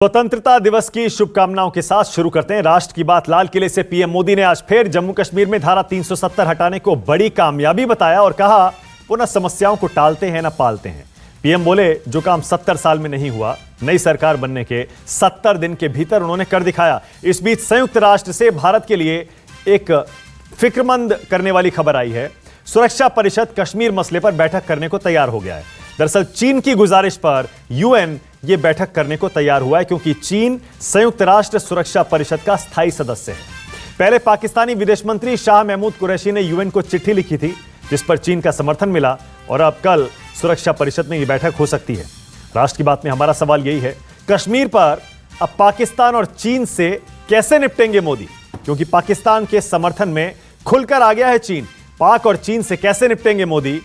स्वतंत्रता दिवस की शुभकामनाओं के साथ शुरू करते हैं राष्ट्र की बात। लाल किले से पीएम मोदी ने आज फिर जम्मू कश्मीर में धारा 370 हटाने को बड़ी कामयाबी बताया और कहा पुनः समस्याओं को टालते हैं न पालते हैं। पीएम बोले जो काम 70 साल में नहीं हुआ नई सरकार बनने के 70 दिन के भीतर उन्होंने कर दिखाया। इस बीच संयुक्त राष्ट्र से भारत के लिए एक फिक्रमंद करने वाली खबर आई है। सुरक्षा परिषद कश्मीर मसले पर बैठक करने को तैयार हो गया है। दरअसल चीन की गुजारिश पर यूएन ये बैठक करने को तैयार हुआ है क्योंकि चीन संयुक्त राष्ट्र सुरक्षा परिषद का स्थायी सदस्य है। पहले पाकिस्तानी विदेश मंत्री शाह महमूद कुरैशी ने यूएन को चिट्ठी लिखी थी जिस पर चीन का समर्थन मिला और अब कल सुरक्षा परिषद में ये बैठक हो सकती है। राष्ट्र की बात में हमारा सवाल यही है, कश्मीर पर अब पाकिस्तान और चीन से कैसे निपटेंगे मोदी, क्योंकि पाकिस्तान के समर्थन में खुलकर आ गया है चीन। पाक और चीन से कैसे निपटेंगे मोदी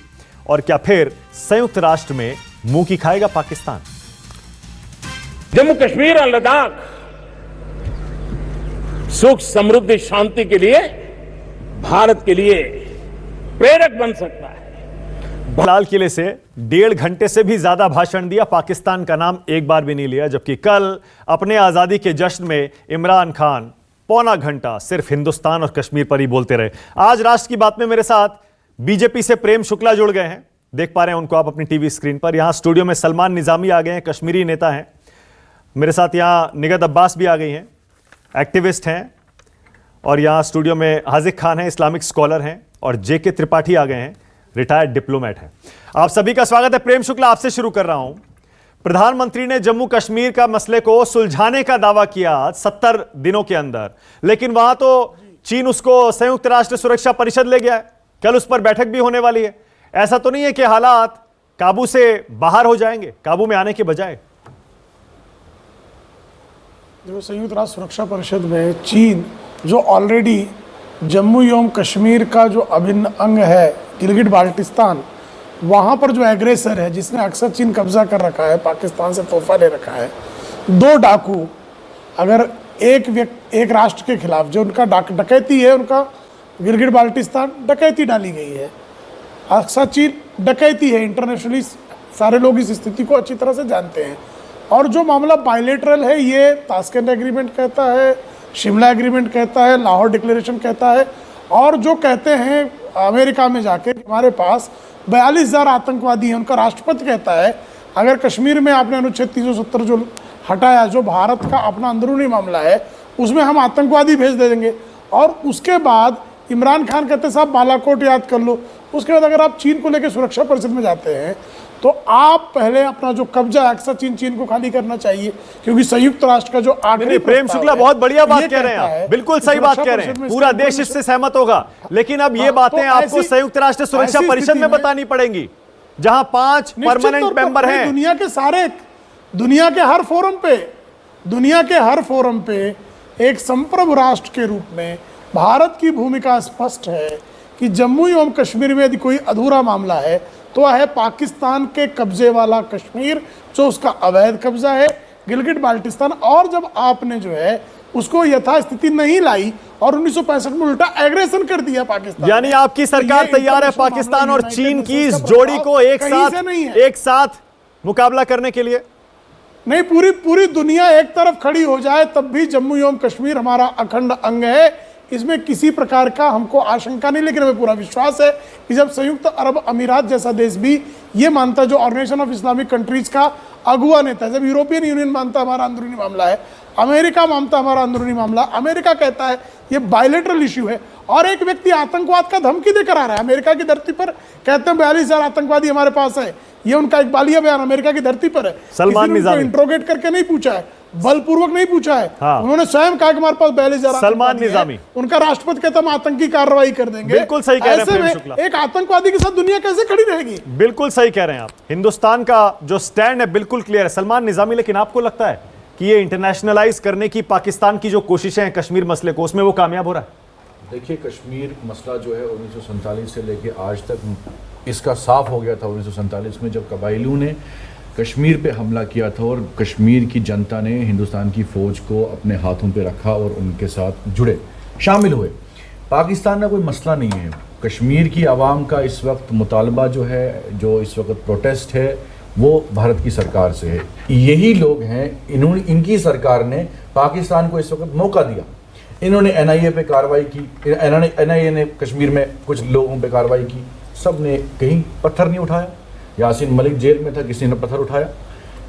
और क्या फिर संयुक्त राष्ट्र में मुंह की खाएगा पाकिस्तान? जम्मू कश्मीर और लद्दाख सुख समृद्धि शांति के लिए भारत के लिए प्रेरक बन सकता है। लाल किले से 1.5 घंटे से भी ज्यादा भाषण दिया, पाकिस्तान का नाम एक बार भी नहीं लिया, जबकि कल अपने आजादी के जश्न में इमरान खान पौना घंटा सिर्फ हिंदुस्तान और कश्मीर पर ही बोलते रहे। आज राष्ट्र की बात में मेरे साथ बीजेपी से प्रेम शुक्ला जुड़ गए हैं, देख पा रहे हैं उनको आप अपनी टीवी स्क्रीन पर। यहां स्टूडियो में सलमान निजामी आ गए हैं, कश्मीरी नेता हैं। मेरे साथ यहां निगत अब्बास भी आ गई हैं, एक्टिविस्ट हैं। और यहां स्टूडियो में हाजिक खान हैं, इस्लामिक स्कॉलर हैं। और जेके त्रिपाठी आ गए हैं, रिटायर्ड डिप्लोमेट हैं। आप सभी का स्वागत है। प्रेम शुक्ला, आपसे शुरू कर रहा हूं। प्रधानमंत्री ने जम्मू कश्मीर का मसले को सुलझाने का दावा किया 70 दिनों के अंदर, लेकिन वहां तो चीन उसको संयुक्त राष्ट्र सुरक्षा परिषद ले गया है। कल उस पर बैठक भी होने वाली है। ऐसा तो नहीं है कि हालात काबू से बाहर हो जाएंगे, काबू में आने के बजाय? जो संयुक्त राष्ट्र सुरक्षा परिषद में चीन जो ऑलरेडी जम्मू एवं कश्मीर का जो अभिन्न अंग है गिलगिट बाल्टिस्तान, वहाँ पर जो एग्रेसर है जिसने अक्सर चीन कब्जा कर रखा है, पाकिस्तान से तोहफा ले रखा है, दो डाकू अगर एक राष्ट्र के खिलाफ जो उनका डकैती है, उनका गिलगिट बाल्टिस्तान डकैती डाली गई है। अक्सर चीन डकैती है, इंटरनेशनली सारे लोग इस स्थिति को अच्छी तरह से जानते हैं। और जो मामला बायलेटरल है, ये ताशकंद एग्रीमेंट कहता है, शिमला एग्रीमेंट कहता है, लाहौर डिक्लेरेशन कहता है, और जो कहते हैं अमेरिका में जाके हमारे पास 42,000 आतंकवादी हैं, उनका राष्ट्रपति कहता है अगर कश्मीर में आपने अनुच्छेद 370 जो हटाया, जो भारत का अपना अंदरूनी मामला है, उसमें हम आतंकवादी भेज दे देंगे। और उसके बाद इमरान खान कहते साहब बालाकोट याद कर लो। उसके बाद अगर आप चीन को लेकर सुरक्षा परिषद में जाते हैं तो आप पहले अपना जो कब्जा अक्सर चीन को खाली करना चाहिए, क्योंकि संयुक्त राष्ट्र का जो आखिरी प्रेम शुक्ला बहुत बढ़िया बात कह रहे हैं आप, बिल्कुल सही बात कह रहे हैं, पूरा देश इससे सहमत होगा। लेकिन अब ये बातें आपको संयुक्त राष्ट्र सुरक्षा परिषद में बतानी पड़ेंगी जहां 5 परमानेंट मेंबर हैं। दुनिया के हर फोरम पे एक संप्रभु राष्ट्र के रूप में भारत की भूमिका स्पष्ट है कि जम्मू एवं कश्मीर में यदि कोई अधूरा मामला है तो वह है पाकिस्तान के कब्जे वाला कश्मीर, जो उसका अवैध कब्जा है, गिलगिट बाल्टिस्तान। और जब आपने जो है उसको यथास्थिति नहीं लाई और 1965 में उल्टा एग्रेशन कर दिया पाकिस्तान, यानी आपकी सरकार तैयार है पाकिस्तान और चीन की इस जोड़ी को एक साथ मुकाबला करने के लिए? नहीं, पूरी दुनिया एक तरफ खड़ी हो जाए तब भी जम्मू एवं कश्मीर हमारा अखंड अंग है, इसमें किसी प्रकार का हमको आशंका नहीं। लेकिन हमें पूरा विश्वास है कि जब संयुक्त अरब अमीरात जैसा देश भी ये मानता है, जो ऑर्गेनाइजेशन ऑफ इस्लामिक कंट्रीज का अगुवा नेता है, जब यूरोपियन यूनियन मानता हमारा अंदरूनी मामला है, अमेरिका मानता हमारा अंदरूनी मामला, अमेरिका कहता है ये बायलेटरल इश्यू है, और एक व्यक्ति आतंकवाद का धमकी देकर आ रहा है अमेरिका की धरती पर, कहते हैं 42,000 आतंकवादी हमारे पास है, ये उनका एक बालिया बयान अमेरिका की धरती पर है। सलमान निजामी इंट्रोगेट करके नहीं पूछा है, बलपूर्वक नहीं पूछा है। हाँ। उन्होंने स्वयं कहा कि हमारे पास 42,000। सलमान निजामी, उनका राष्ट्रपति कहता हम आतंकी कार्रवाई कर देंगे। बिल्कुल सही कह रहे हैं शुक्ला। एक आतंकवादी के साथ दुनिया कैसे खड़ी रहेगी? बिल्कुल सही कह रहे हैं आप। हिंदुस्तान का जो स्टैंड है बिल्कुल क्लियर है सलमान निजामी। लेकिन आपको लगता है कि ये इंटरनेशनलाइज करने की पाकिस्तान की जो कोशिशें हैं कश्मीर मसले को, उसमें वो कामयाब हो रहा है? देखिए, कश्मीर मसला जो है 1947 से लेके आज तक इसका साफ हो गया था। 1947 में जब कबाइलियों ने कश्मीर पे हमला किया था और कश्मीर की जनता ने हिंदुस्तान की फ़ौज को अपने हाथों पे रखा और उनके साथ जुड़े, शामिल हुए। पाकिस्तान का कोई मसला नहीं है। कश्मीर की आवाम का इस वक्त मुतालबा जो है, जो इस वक्त प्रोटेस्ट है, वो भारत की सरकार से है। यही लोग हैं, इनकी सरकार ने पाकिस्तान को इस वक्त मौका दिया। इन्होंने एनआईए पे कार्रवाई की, एनआईए ने कश्मीर में कुछ लोगों पे कार्रवाई की, सब ने कहीं पत्थर नहीं उठाया। यासीन मलिक जेल में था, किसी ने पत्थर उठाया,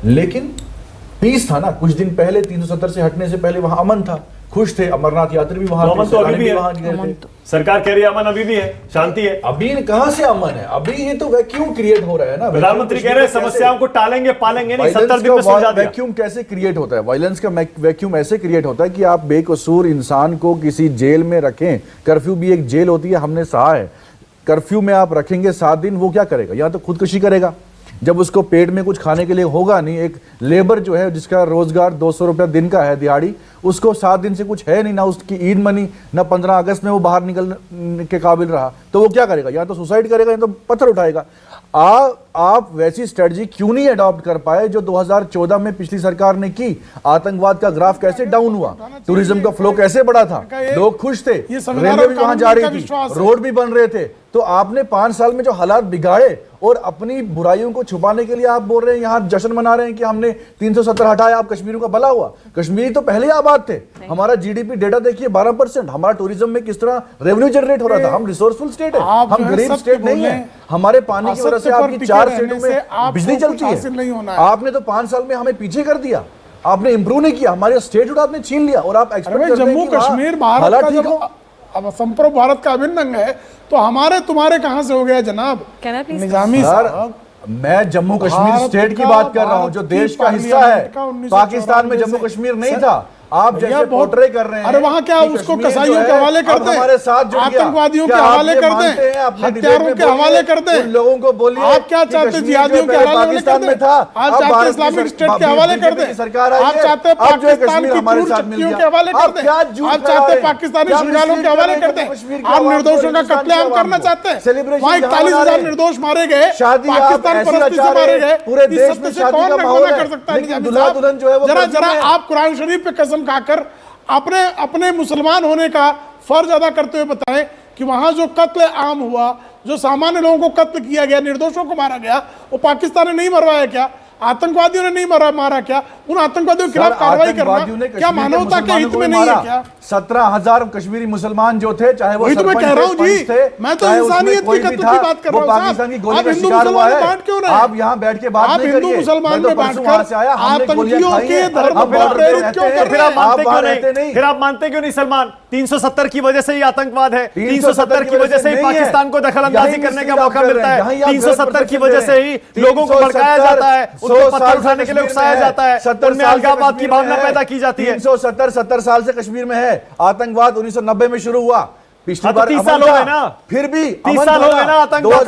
लेकिन पीस था ना। कुछ दिन पहले 370 से हटने से पहले वहां अमन था, खुश थे, अमरनाथ यात्री भी वहां अमन तो अभी भी है, वहां सरकार कह रही है अमन अभी भी है, शांति है। अभी कहां से अमन है? अभी ये तो वैक्यूम क्रिएट हो रहा है ना। प्रधानमंत्री कह रहे हैं समस्याओं को टालेंगे पालेंगे नहीं, 70 दिन में सुलझा दिया। वैक्यूम कैसे क्रिएट होता है? वायलेंस का वैक्यूम ऐसे क्रिएट होता है कि आप बेकसूर इंसान को किसी जेल में रखें। कर्फ्यू भी एक जेल होती है, हमने सहा है। कर्फ्यू में आप रखेंगे 7 दिन, वो क्या करेगा? या तो खुदकुशी करेगा, जब उसको पेट में कुछ खाने के लिए होगा नहीं। एक लेबर जो है जिसका रोजगार 200 रुपया दिन का है दिहाड़ी, उसको 7 दिन से कुछ है नहीं, ना उसकी ईद मनी, ना 15 अगस्त में वो बाहर निकलने के काबिल रहा, तो वो क्या करेगा? या तो सुसाइड करेगा या तो पत्थर उठाएगा। आप वैसी स्ट्रेटजी क्यों नहीं अडॉप्ट कर पाए जो 2014 में पिछली सरकार ने की? आतंकवाद का ग्राफ कैसे डाउन हुआ, टूरिज्म का फ्लो कैसे बढ़ा था, लोग खुश थे, रेलवे भी वहां जा रही थी, रोड भी बन रहे थे। तो आपने 5 साल में जो हालात बिगाड़े, और अपनी बुराइयों को छुपाने के लिए आप बोल रहे हैं, यहां जश्न मना रहे हैं कि हमने 370 हटाया, आप कश्मीरियों का भला हुआ। कश्मीरी तो पहले आबाद थे। हमारा जीडीपी डेटा देखिए 12%, हमारा टूरिज्म में किस तरह रेवेन्यू जनरेट हो रहा था। हम रिसोर्सफुल स्टेट है, हम गरीब स्टेट नहीं है। हमारे पानी की वजह से आपकी 4 स्टेटों में बिजली चलती है। आपने तो 5 साल में हमें पीछे कर दिया, आपने इंप्रूव नहीं किया, हमारे स्टेट आपने छीन लिया। और आप एक्सपेक्ट करते हैं जम्मू कश्मीर भारत का जब अब संपूर्ण भारत का अभिन्न अंग है, तो हमारे तुम्हारे कहां से हो गया जनाब निजामी साहब? मैं जम्मू कश्मीर स्टेट की बात कर रहा हूं, जो देश का हिस्सा है। पाकिस्तान में जम्मू कश्मीर नहीं था। आप जैसे पोर्ट्रे कर रहे हैं, अरे वहां क्या उसको कसाईयों के हवाले कर दें, हमारे साथ आतंकवादियों के हवाले कर दें, हत्यारों के हवाले कर दें। उन लोगों को बोलिए आप क्या चाहते? जिहादियों के हवाले कर दें? आप चाहते इस्लामिक स्टेट के हवाले कर दें? सरकार आप चाहते पाकिस्तान की क्रूर शक्तियों के हवाले कर दें? आप चाहते पाकिस्तानी श्रृंगारों के हवाले कर दें? आप निर्दोषों का कत्लेआम करना चाहते हैं? वहां 41,000 निर्दोष मारे गए, पाकिस्तान परस्ती से मारे गए। पूरे देश में शादी का माहौल कर सकता है? दूल्हा दुल्हन जो है वो जरा आप कुरान शरीफ पे कसम खाकर अपने मुसलमान होने का फर्ज अदा करते हुए बताएं कि वहां जो कत्ल आम हुआ, जो सामान्य लोगों को कत्ल किया गया, निर्दोषों को मारा गया, वो पाकिस्तान ने नहीं मरवाया क्या? आतंकवादियों ने नहीं मारा क्या? उन आतंकवादियों के खिलाफ कार्रवाई करना क्या मानवता के हित में नहीं है क्या? 17,000 कश्मीरी मुसलमान जो थे, चाहे वो वही तो मैं कह रहा हूं जी, मैं तो इंसानियत की कत्ल की बात कर रहा हूं। पाकिस्तान की गोली का शिकार हुआ है। बांट क्यों रहे? आप यहाँ बैठ के बात नहीं करिए। आप हिंदू मुसलमान में बांटकर आतंकियों के धर्म को प्रेरित क्यों कर रहे हैं? फिर आप मानते क्यों नहीं सलमान? 370 की वजह से ही आतंकवाद है, 370 की वजह से ही पाकिस्तान को दखलंदाजी करने का मौका मिलता है, 370 की वजह से ही लोगों को भड़काया जाता है, उनको पत्थर उठाने के लिए उकसाया जाता है, उनमें अलगाववाद की भावना पैदा की जाती है। 370 साल से कश्मीर में है आतंकवाद। 1990 में शुरू हुआ, पिछली बार 30 साल हो गए ना, फिर भी 30 साल हो गए ना आतंकवाद।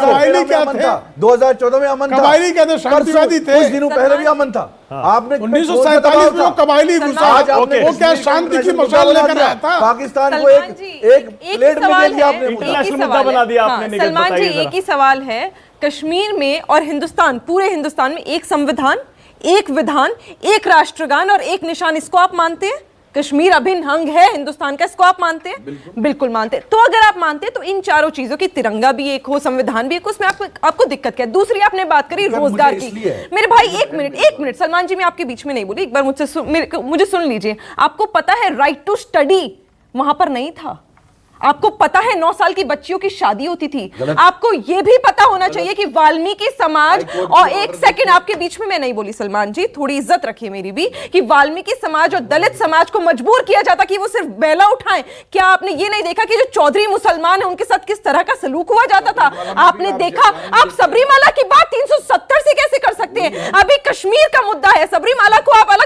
2014 में अमन था, कबायली क्या थे? शांतिवादी थे। कुछ दिनों पहले भी अमन था। आपने 1947 में कबायली घुसा, वो क्या शांति की मशाल लेकर आया था? पाकिस्तान को एक प्लेट में दे दिया आपने, इंटरनेशनल मुद्दा बना दिया आपने। सलमान जी, एक ही सवाल है, कश्मीर में और हिंदुस्तान, पूरे हिंदुस्तान में एक संविधान, एक विधान, एक राष्ट्रगान और एक निशान, इसको आप मानते हैं? कश्मीर अभिन्न अंग है हिंदुस्तान का, इसको आप मानते हैं? बिल्कुल मानते हैं। तो अगर आप मानते हैं तो इन चारों चीजों की, तिरंगा भी एक हो, संविधान भी एक हो, उसमें आपको दिक्कत क्या है? दूसरी आपने बात करी रोजगार की। मेरे भाई एक मिनट सलमान जी, मैं आपके बीच में नहीं बोली, एक बार मुझे सुन लीजिए। आपको पता है राइट टू स्टडी वहां पर नहीं था। आपको पता है 9 साल की बच्चियों की शादी होती थी। आपको यह भी पता होना चाहिए कि वाल्मीकि समाज, और एक सेकंड आपके बीच में मैं नहीं बोली सलमान जी, थोड़ी इज्जत रखिए मेरी भी, कि वाल्मीकि समाज और दलित समाज को मजबूर किया जाता कि वो सिर्फ बेला उठाएं। क्या आपने ये नहीं देखा कि जो चौधरी मुसलमान है उनके साथ किस तरह का सलूक हुआ जाता था? आपने देखा? आप सबरीमाला की बात 370 से कैसे कर सकते हैं? अभी कश्मीर का मुद्दा है, सबरीमाला को आप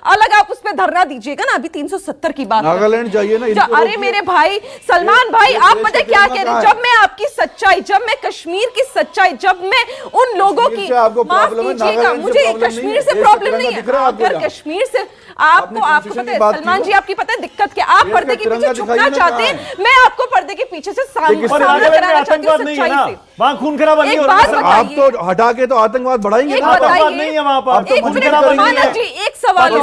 अलग आप उस पर धरना दीजिएगा ना, अभी 370 की बात। नागालैंड जाइए ना। अरे मेरे भाई सलमान भाई, आप पता क्या कह रहे हैं? जब मैं आपकी सच्चाई, जब मैं कश्मीर की सच्चाई, जब मैं उन लोगों की, माफ कीजिएगा, मुझे कश्मीर से प्रॉब्लम नहीं है। अगर कश्मीर से आपको पता है सलमान जी, आपकी पता है दिक्कत क्या? आप पर्दे के पीछे छुपना चाहते हैं, मैं आपको पर्दे के पीछे से सामना कराना चाहती हूं सच्चाई से। वहां खून खराबा नहीं हो रहा। आप तो हटा के तो आतंकवाद बढ़ाएंगे। आतंकवाद नहीं है वहां पर। एक सवाल,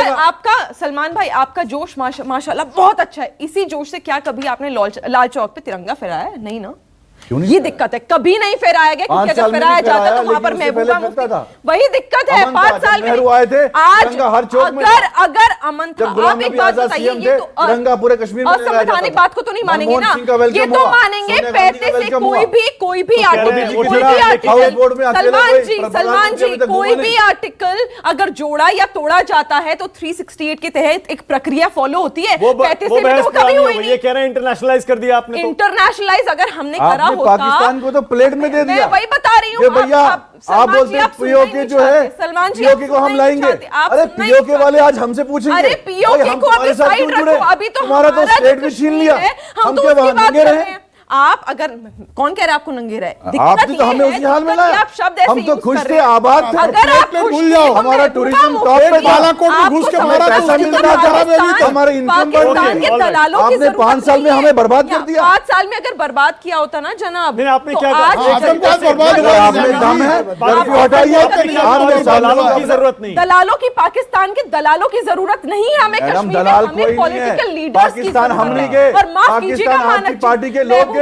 आपका सलमान भाई, आपका जोश माशाल्लाह बहुत अच्छा है। इसी जोश से क्या कभी आपने लाल चौक पे तिरंगा फहराया है? नहीं ना। क्यों नहीं ये दिक्कत है, कभी नहीं फेराया गया, क्योंकि अगर फेराया जाता तो वहां पर महबूबा मुफ्ती, वही दिक्कत है। 5 साल में आए थे, आज हर चौक में अगर अमन था, आप एक बात बताइए, ये तो पूरे कश्मीर में असंवैधानिक बात को तो नहीं मानेंगे ना, ये तो मानेंगे 35 से कोई भी आर्टिकल, सलमान जी कोई भी आर्टिकल अगर जोड़ा या तोड़ा जाता है तो 368 के तहत एक प्रक्रिया फॉलो होती है। 35 से तो कभी हुई नहीं। ये कह रहे हैं इंटरनेशनलाइज कर दिया आपने, इंटरनेशनलाइज अगर हमने करा होता, पाकिस्तान को तो प्लेट में दे दिया। मैं वही बता रही हूँ भैया, आप बोलते हैं पीओके जो है, सलमान जी पीओके को हम लाएंगे। अरे पीओके वाले आज हमसे पूछेंगे, अरे पीओके को अभी साइड रखो, अभी तो हमारा तो स्टेट भी छीन लिया, हम क्या वहां नंगे रहे? आप अगर, कौन कह रहा है आपको नंगे रहे? आपने तो हमें उसी हाल में लाया, हम तो खुश थे, आबाद थे। अगर आप भूल जाओ, हमारा टूरिज्म टॉप पे बालाकोट में घुस के हमारा पैसा मिलता था, हमारे इनकम बढ़ गई। दलालों की आपने 5 साल में हमें बर्बाद कर दिया। 5 साल में अगर बर्बाद किया होता ना जनाब, आपने क्या आतंकवाद बर्बाद हुआ। आपने दम है, कर्फ्यू हटाइए, आपने दलालों की जरूरत नहीं, दलालों की, पाकिस्तान के दलालों की जरूरत नहीं है हमें मैडम, कश्मीर में, दलाल हमें कोई नहीं पॉलिटिकल है। लीडर्स की पाकिस्तान हम जरूरत नहीं है। गए, और माफ कीजिएगा, पाकिस्तान आपकी पार्टी के लोग गए,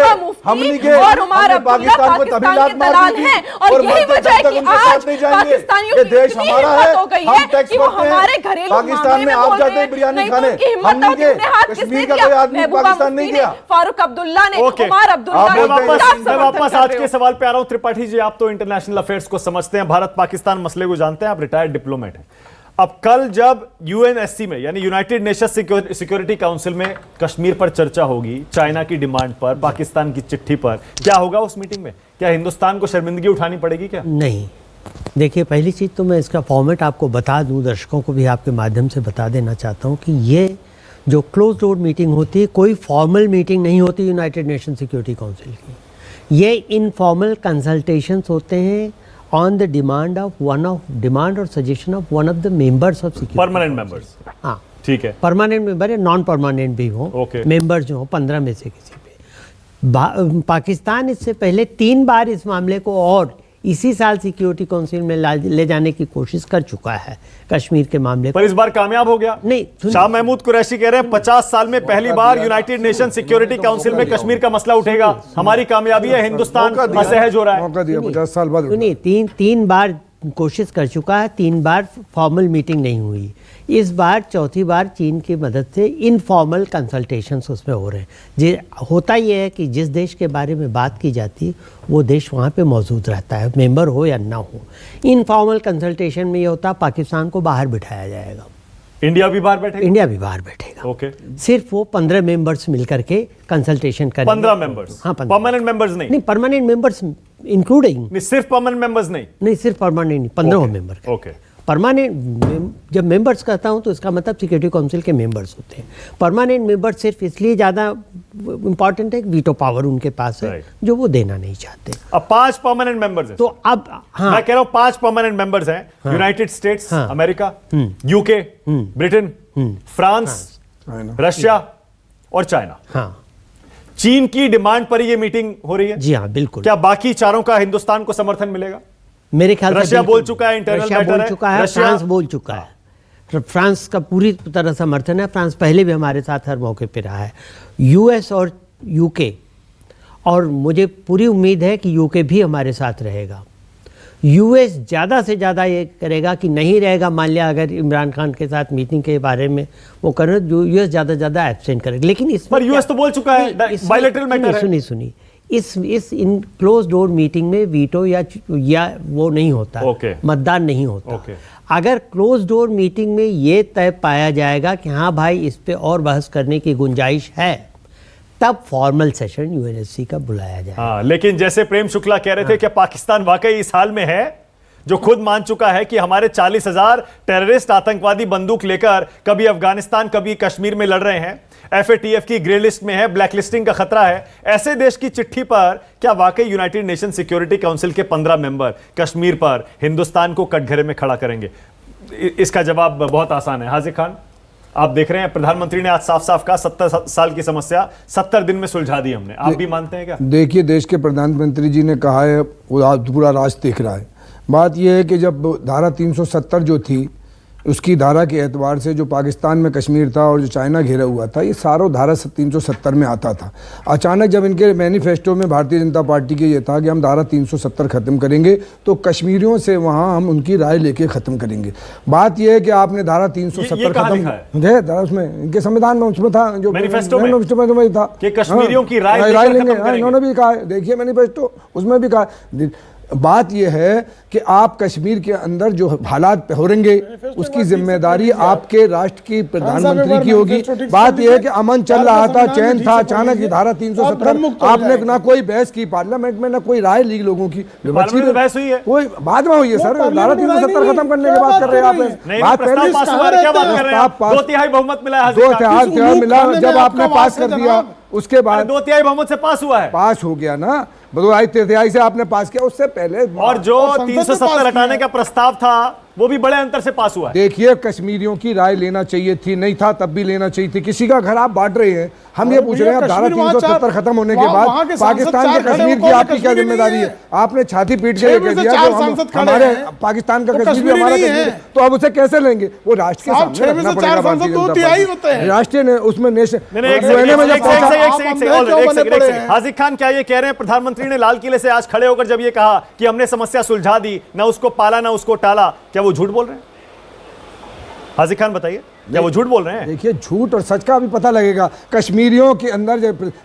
हम नहीं गए। और उमर हमने पाकिस्तान को तभी लात मार दलाल दी हैं, थी, और यही मरते वजह है दम तक कि उनके आज साथ नहीं जाएंगे। पाकिस्तानियों ये की देश इतनी हमारा हिम्मत है, हो गई हम है टैक्स कि वो भरते हैं। हमारे घरेलू पाकिस्तान मामले में आप बोल जाते रहे हैं बिरयानी नहीं, खाने, उनकी हिम्मत हम नहीं होती, गए। उन्हें हाथ कश्मीर किसने का दिया? कोई आदमी महबूबा पाकिस्तान नहीं मुफ्ती ने, गया। फारूक अब्दुल्ला ने, ओके, उमर अब्दुल्ला ने। मैं वापस आज के सवाल पे आ रहा हूं। त्रिपाठी जी, आप तो इंटरनेशनल अफेयर्स को समझते हैं, भारत पाकिस्तान मसले को जानते हैं, आप रिटायर्ड डिप्लोमेट हैं। अब कल जब यूएनएससी में यानी यूनाइटेड नेशंस सिक्योरिटी काउंसिल में कश्मीर पर चर्चा होगी, चाइना की डिमांड पर, पाकिस्तान की चिट्ठी पर, क्या होगा उस मीटिंग में? क्या हिंदुस्तान को शर्मिंदगी उठानी पड़ेगी क्या? नहीं, देखिए, पहली चीज़ तो मैं इसका फॉर्मेट आपको बता दूं, दर्शकों को भी आपके माध्यम से बता देना चाहता हूं कि ये जो क्लोज डोर मीटिंग होती है, कोई फॉर्मल मीटिंग नहीं होती यूनाइटेड नेशन सिक्योरिटी काउंसिल की। ये इनफॉर्मल कंसल्टेशंस होते हैं ऑन द डिमांड और suggestion of one of the members of security, permanent members. हाँ, ठीक है, परमानेंट मेंबर या नॉन परमानेंट भी हो, ओके। मेंबर्स जो हो 15 में से किसी पे। पाकिस्तान इससे पहले 3 बार इस मामले को और इसी साल सिक्योरिटी काउंसिल में ले जाने की कोशिश कर चुका है, कश्मीर के मामले पर इस बार कामयाब हो गया। नहीं, शाह महमूद कुरैशी कह रहे हैं 50 साल में पहली बार यूनाइटेड नेशन सिक्योरिटी काउंसिल में कश्मीर का मसला उठेगा, हमारी कामयाबी है, हिंदुस्तान असहज हो रहा है। मौका दिया 50 साल बाद। सुनिए, तीन बार कोशिश कर चुका है, 3 बार फॉर्मल मीटिंग नहीं हुई। इस बार चौथी बार चीन की मदद से इनफॉर्मल कंसल्टेशंस उसमें हो रहे हैं। होता ये है कि जिस देश के बारे में बात की जाती वो देश वहाँ पे मौजूद रहता है, मेंबर हो या ना हो। इनफॉर्मल कंसल्टेशन में ये होता पाकिस्तान को बाहर बिठाया जाएगा, इंडिया भी बाहर बैठेगा। इंडिया भी बाहर बैठेगा। ओके, सिर्फ वो 15 मेंबर्स मिलकर के कंसल्टेशन करेंगे। 15 मेंबर्स? हाँ, परमानेंट मेंबर्स नहीं? परमानेंट मेंबर्स इंक्लूडिंग नहीं, सिर्फ परमानेंट मेंबर्स नहीं, सिर्फ परमानेंट नहीं, 15 मेंबर। ओके, परमानेंट जब मेंबर्स कहता हूं तो इसका मतलब सिक्योरिटी काउंसिल के मेंबर्स होते हैं। परमानेंट मेंबर सिर्फ इसलिए ज़्यादा इंपॉर्टेंट है कि वीटो पावर उनके पास है, जो वो देना नहीं चाहते। अब 5 परमानेंट मेंबर्स हैं। तो अब हाँ, मैं कह रहा हूं 5 परमानेंट मेंबर्स हैं, United states, America, UK, Britain, France, Russia और चाइना। हाँ, चीन की डिमांड पर ये मीटिंग हो रही है। जी हाँ, बिल्कुल। क्या बाकी चारों का हिंदुस्तान को समर्थन मिलेगा? मेरे ख्याल से रशिया बोल चुका है, इंटरनल रशिया बोल चुका है, फ्रांस बोल चुका है। फ्रांस का पूरी तरह समर्थन है। फ्रांस पहले भी हमारे साथ हर मौके पे रहा है। यूएस और यूके, और मुझे पूरी उम्मीद है कि यूके भी हमारे साथ रहेगा। यूएस ज़्यादा से ज़्यादा ये करेगा कि नहीं रहेगा, मान लिया अगर इमरान खान के साथ मीटिंग के बारे में वो कर रहे, जो यूएस ज़्यादा से ज़्यादा एब्सेंट करेगा। लेकिन इस पर यूएस तो बोल चुका है बायलैटरल मैटर है। सुनिए, इस इन क्लोज डोर मीटिंग में वीटो या वो नहीं होता, मतदान नहीं होता। अगर क्लोज डोर मीटिंग में ये तय पाया जाएगा कि हाँ भाई इस पे और बहस करने की गुंजाइश है, तब फॉर्मल सेशन यूएनएससी का बुलाया जाएगा। हाँ, लेकिन जैसे प्रेम शुक्ला कह रहे थे कि पाकिस्तान वाकई इस हाल में है, जो खुद मान चुका है कि हमारे 40,000 टेररिस्ट आतंकवादी बंदूक लेकर कभी अफगानिस्तान कभी कश्मीर में लड़ रहे हैं, एफएटीएफ की ग्रे लिस्ट में है, ब्लैक लिस्टिंग का खतरा है। ऐसे देश की चिट्ठी पर क्या वाकई यूनाइटेड नेशन सिक्योरिटी काउंसिल के 15 मेंबर कश्मीर पर हिंदुस्तान को कटघरे में खड़ा करेंगे? इसका जवाब बहुत आसान है। हाजिर खान, आप देख रहे हैं प्रधानमंत्री ने आज साफ साफ कहा 70 साल की समस्या 70 दिन में सुलझा दी हमने। आप भी मानते हैं क्या? देखिए, देश के प्रधानमंत्री जी ने कहा है, वो पूरा राज देख रहा है। बात यह है कि जब धारा 370 जो थी उसकी धारा के एतबार से जो पाकिस्तान में कश्मीर था और जो चाइना घेरा हुआ था, ये सारों धारा 370 में आता था। अचानक जब इनके मैनिफेस्टो में भारतीय जनता पार्टी के ये था कि हम धारा 370 ख़त्म करेंगे, तो कश्मीरियों से वहाँ हम उनकी राय लेके ख़त्म करेंगे। बात यह है कि आपने धारा 370 ख़त्म है धारा, उसमें इनके संविधान में उसमें था, जो मैनिफेस्टो में था कि कश्मीरियों की राय लेंगे। इन्होंने भी कहा है, देखिए मैनिफेस्टो उसमें भी कहा। बात यह है कि आप कश्मीर के अंदर जो हालात हो रहेंगे उसकी जिम्मेदारी आपके राष्ट्र की प्रधानमंत्री की होगी। बात यह है कि अमन चल रहा था, चैन था, अचानक धारा 370 आपने ना कोई बहस की पार्लियामेंट में, ना कोई राय ली लोगों की। बहस हुई है, कोई बाद में हुई है सर। धारा 370 खत्म करने की बात कर रहे हैं आप। दो तिहाई बहुमत मिला है, 2 तिहाई मिला जब आपने पास कर दिया, उसके बाद 2 तिहाई बहुमत से पास हुआ है, पास हो गया ना, 2 तिहाई से आपने पास किया, उससे पहले। और जो 370 हटाने का प्रस्ताव था वो भी बड़े अंतर से पास हुआ है। देखिए कश्मीरियों की राय लेना चाहिए थी, नहीं था तब भी लेना चाहिए थी। किसी का घर आप बांट रहे हैं, हम ये पूछ रहे हैं धारा 370 खत्म होने के बाद पाकिस्तान के कश्मीर की आपकी क्या जिम्मेदारी है? आपने छाती पीट के कह दिया हमारे पाकिस्तान का कश्मीर भी हमारा कश्मीर, तो अब उसे कैसे लेंगे? वो राष्ट्र के सामने रखना पड़ेगा। राष्ट्रीय ने उसमें हाजिर खान क्या ये कह रहे हैं प्रधानमंत्री ने लाल किले से आज खड़े होकर जब ये कहा कि हमने समस्या सुलझा दी, ना उसको पाला ना उसको टाला, क्या वो झूठ बोल रहे हैं? हाजिर खान बताइए, क्या वो झूठ बोल रहे हैं? देखिए झूठ और सच का अभी पता लगेगा। कश्मीरियों के अंदर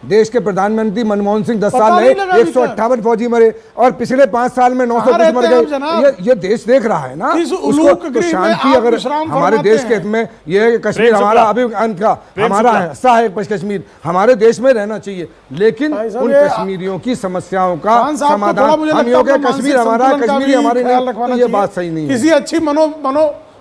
देश के प्रधानमंत्री मनमोहन सिंह 10 साल रहे, 158 फौजी मरे, और पिछले 5 साल में 900 मर गए। ये देश देख रहा है ना, उसको तो शांति अगर हमारे देश के हित में ये कश्मीर हमारा अभी अंत का हमारा हिस्सा है, कश्मीर हमारे देश में रहना चाहिए, लेकिन उन कश्मीरियों की समस्याओं का समाधान हम योग कश्मीर हमारा, कश्मीरी हमारे, ये बात सही नहीं है। किसी अच्छी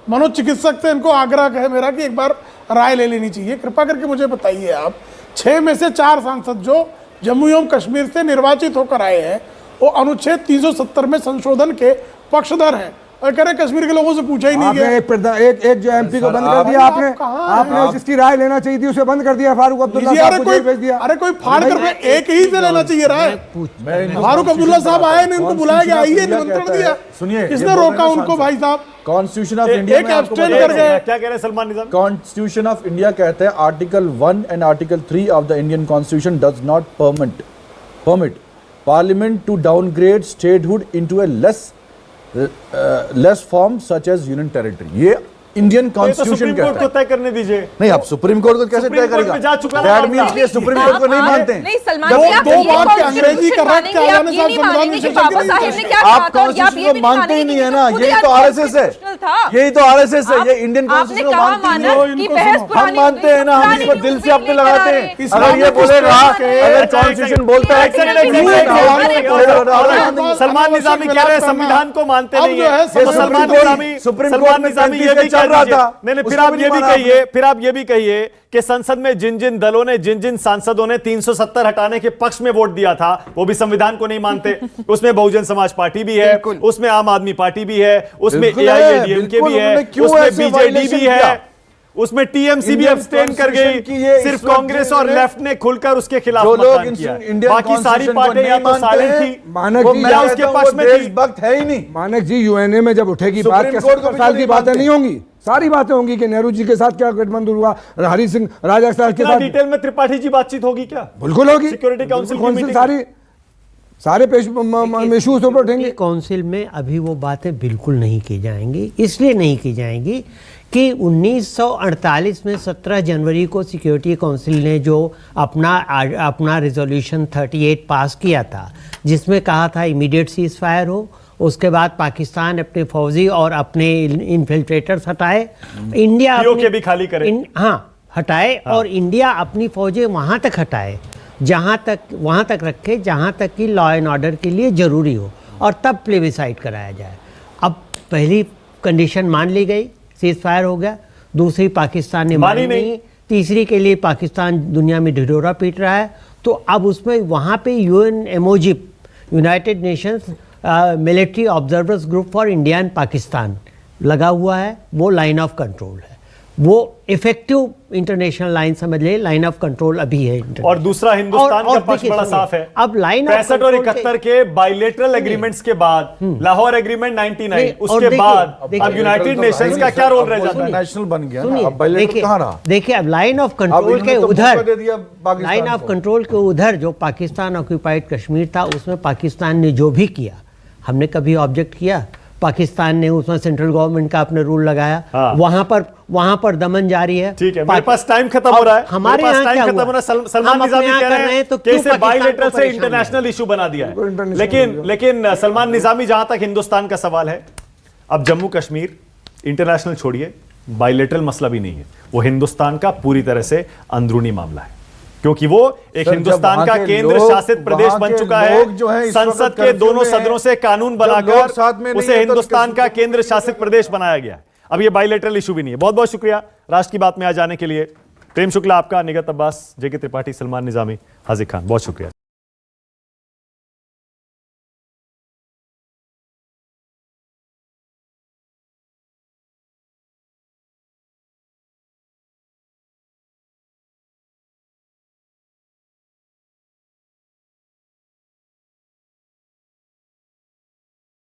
मनोचिकित्सक से इनको आग्रह है मेरा कि एक बार राय ले लेनी चाहिए। कृपा करके मुझे बताइए, आप 6 में से 4 सांसद जो जम्मू एवं कश्मीर से निर्वाचित होकर आए हैं, वो अनुच्छेद 370 में संशोधन के पक्षधर हैं, और कह रहे कश्मीर के लोगों से पूछा ही नहीं गया। एक जो एमपी को बंद कर दिया आपने जिसकी राय लेना चाहिए थी उसे बंद कर दिया, फारूक अब्दुल्ला साहब को जेल भेज दिया। अरे कोई फाड़ कर एक ही से लेना चाहिए राय। फारूक अब्दुल्ला साहब आए नहीं, उनको बुलाया गया, आइए निमंत्रण दिया, सुनिए किसने रोका उनको? भाई साहब कॉन्स्टिट्यूशन ऑफ इंडिया में एब्सटेन कर गए। क्या कह रहे हैं Salman Nizami? Constitution of India कहते हैं article 1 and article 3 of the Indian constitution does not permit parliament to downgrade statehood into a less form such as union territory. ये इंडियन कॉन्स्टिट्यूशन कहता है। तय करने दीजिए। नहीं, आप सुप्रीम कोर्ट को कैसे तय करेगा? दैट मींस कि सुप्रीम कोर्ट को नहीं मानते हैं। नहीं सलमान, दो बार के अंग्रेजी का रद्द क्या जाने साहब संविधान में बाबा साहेब ने क्या आप कॉन्स्टिट्यूशन को मानते ही नहीं है ना, यही तो आरएसएस है, यही तो आरएसएस है, ये इंडियन कॉन्स्टिट्यूशन को मानते हैं। हम मानते हैं ना, हम इसको दिल से अपने लगाते हैं। अगर ये बोलेगा, अगर कॉन्स्टिट्यूशन बोलता है सलमान निजामी कह रहे हैं संविधान को मानते नहीं है, सलमान निजामी ये भी चल रहा था। नहीं, फिर आप ये भी कहिए कि संसद में जिन जिन दलों ने, जिन जिन सांसदों ने 370 हटाने के पक्ष में वोट दिया था, वो भी संविधान को नहीं मानते। उसमें बहुजन समाज पार्टी भी है, उसमें आम आदमी पार्टी भी है, उसमें एआईएडीएमके भी है, उसमें बीजेडी भी है, उसमें टीएमसी भी अब्सटेन कर गई। सिर्फ कांग्रेस और लेफ्ट ने खुलकर उसके खिलाफ मतदान किया। बाकी सारी पार्टियां या तो साइलेंट थी, मानक जी या उसके पक्ष में थी। वक्त है ही नहीं। मानक जी यूएनए में जब उठेगी बात, 70 साल की बातें नहीं होंगी, सारी बातें होंगी कि नेहरू जी के साथ क्या गठबंधन हुआ, हरि सिंह राजा साहब के साथ डिटेल में त्रिपाठी जी बातचीत होगी क्या? बिल्कुल होगी। सिक्योरिटी काउंसिल सारे इश्यूज पर उठेंगे। काउंसिल में अभी वो बातें बिल्कुल नहीं की जाएंगी, इसलिए नहीं की जाएंगी कि 1948 में 17 जनवरी को सिक्योरिटी काउंसिल ने जो अपना रिजोल्यूशन 38 पास किया था, जिसमें कहा था इमीडिएट सीज फायर हो, उसके बाद पाकिस्तान अपने फौजी और अपने इन्फिल्ट्रेटर्स हटाए, इंडिया के भी खाली करे, हटाए, और इंडिया अपनी फौजें वहाँ तक हटाए वहाँ तक रखे जहाँ तक कि लॉ एंड ऑर्डर के लिए ज़रूरी हो, और तब प्लेबिसाइड कराया जाए। अब पहली कंडीशन मान ली गई, सीज फायर हो गया, दूसरी पाकिस्तान ने मानी नहीं, तीसरी के लिए पाकिस्तान दुनिया में ढिढोरा पीट रहा है। तो अब उसमें वहाँ पे UNMOGIP, united nations military observers group for India and Pakistan लगा हुआ है, वो लाइन ऑफ कंट्रोल है। वो इफेक्टिव इंटरनेशनल लाइन समझ ले, लाइन ऑफ कंट्रोल अभी है। और दूसरा हिंदुस्तान का पक्ष देखिए, बड़ा सुनिए, साफ है। अब लाइन ऑफ 65 और 71 के बायलेटरल एग्रीमेंट्स के बाद लाहौर एग्रीमेंट 99, उसके बाद अब यूनाइटेड नेशंस का क्या रोल रह जाता है? नेशनल बन गया ना, सुनिए, अब bilateral देखिए, कहाँ रहा? देखिए अब लाइन ऑफ कंट्रोल इन्होंने के तो उधर, मौका दे दिया पाकिस्तान लाइन ऑफ को। कंट्रोल के उधर जो पाकिस्तान ऑक्यूपाइड कश्मीर था, उसमें पाकिस्तान ने जो भी किया, हमने कभी ऑब्जेक्ट किया? पाकिस्तान ने उसमें सेंट्रल गवर्नमेंट का अपने रूल लगाया, हाँ। वहां पर दमन जारी है। ठीक है, मेरे पास टाइम खत्म हो रहा है। हमारे मेरे पास यहाँ टाइम क्या खत्म हो रहा है। हुआ? सलमान हम निजामी अपने कह यहाँ रहे कर हैं तो कि क्यों इसे पाकिस्तान बायलेटरल को से परेशान इंटरनेशनल इशू बना दिया है। इंटरनेशनल लेकिन सलमान निजामी, जहां तक हिंदुस्तान का सवाल है, अब जम्मू कश्मीर इंटरनेशनल छोड़िए, बायलेटरल मसला भी नहीं है, वो हिंदुस्तान का पूरी तरह से अंदरूनी मामला है, क्योंकि वो एक सर, हिंदुस्तान जब का वहाँ के केंद्र लोग- शासित प्रदेश वहाँ बन के चुका लोग जो है। हैं इस वक्त संसद के कर्फ्यू दोनों में हैं। सदनों से कानून जब लोग बनाकर साथ में नहीं उसे हैं, तो हिंदुस्तान का केंद्र शासित प्रदेश बनाया गया है। अब ये बायलेटरल इशू भी नहीं है। बहुत बहुत शुक्रिया राष्ट्र की बात में आ जाने के लिए। प्रेम शुक्ला आपका, निगत अब्बास, जेके त्रिपाठी, सलमान निजामी, हाजिर खान, बहुत शुक्रिया।